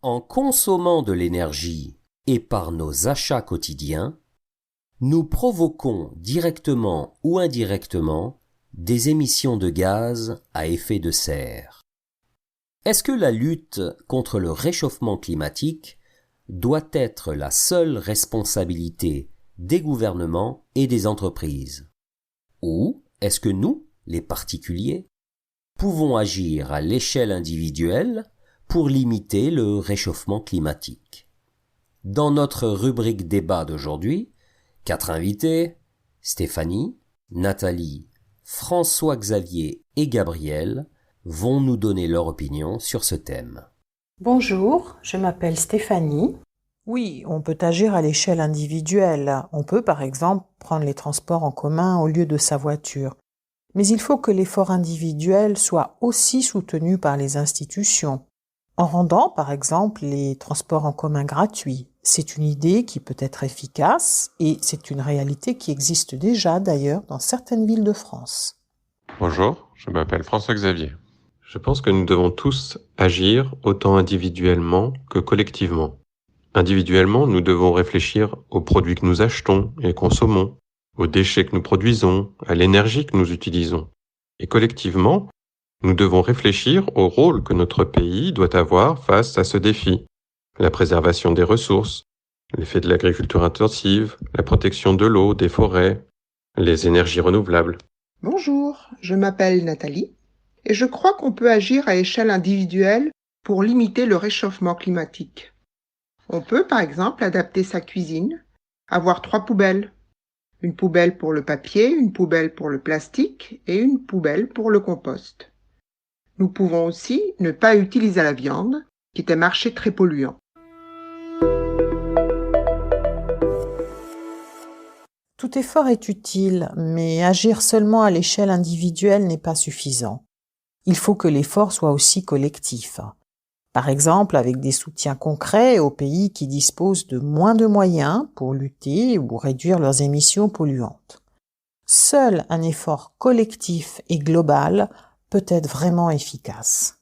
En consommant de l'énergie et par nos achats quotidiens, nous provoquons directement ou indirectement des émissions de gaz à effet de serre. Est-ce que la lutte contre le réchauffement climatique doit être la seule responsabilité des gouvernements et des entreprises? Ou est-ce que nous, les particuliers, pouvons agir à l'échelle individuelle pour limiter le réchauffement climatique? Dans notre rubrique débat d'aujourd'hui, 4 invités, Stéphanie, Nathalie, François-Xavier et Gabriel, vont nous donner leur opinion sur ce thème. Bonjour, je m'appelle Stéphanie. Oui, on peut agir à l'échelle individuelle. On peut par exemple prendre les transports en commun au lieu de sa voiture. Mais il faut que l'effort individuel soit aussi soutenu par les institutions. En rendant par exemple les transports en commun gratuits. C'est une idée qui peut être efficace et c'est une réalité qui existe déjà d'ailleurs dans certaines villes de France. Bonjour, je m'appelle François-Xavier. Je pense que nous devons tous agir autant individuellement que collectivement. Individuellement, nous devons réfléchir aux produits que nous achetons et consommons, aux déchets que nous produisons, à l'énergie que nous utilisons. Et collectivement, nous devons réfléchir au rôle que notre pays doit avoir face à ce défi. La préservation des ressources, l'effet de l'agriculture intensive, la protection de l'eau, des forêts, les énergies renouvelables. Bonjour, je m'appelle Nathalie et je crois qu'on peut agir à échelle individuelle pour limiter le réchauffement climatique. On peut par exemple adapter sa cuisine, avoir 3 poubelles. Une poubelle pour le papier, une poubelle pour le plastique et une poubelle pour le compost. Nous pouvons aussi ne pas utiliser la viande, qui est un marché très polluant. Tout effort est utile, mais agir seulement à l'échelle individuelle n'est pas suffisant. Il faut que l'effort soit aussi collectif. Par exemple, avec des soutiens concrets aux pays qui disposent de moins de moyens pour lutter ou réduire leurs émissions polluantes. Seul un effort collectif et global peut être vraiment efficace.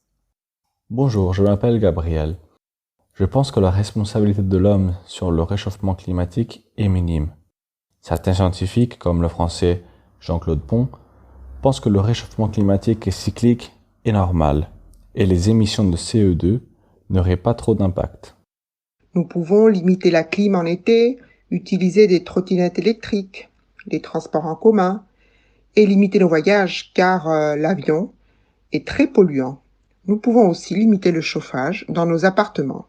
Bonjour, je m'appelle Gabriel. Je pense que la responsabilité de l'homme sur le réchauffement climatique est minime. Certains scientifiques, comme le français Jean-Claude Pont, pensent que le réchauffement climatique est cyclique et normal, et les émissions de CO2 n'auraient pas trop d'impact. Nous pouvons limiter la clim en été, utiliser des trottinettes électriques, les transports en commun, et limiter nos voyages car l'avion est très polluant. Nous pouvons aussi limiter le chauffage dans nos appartements.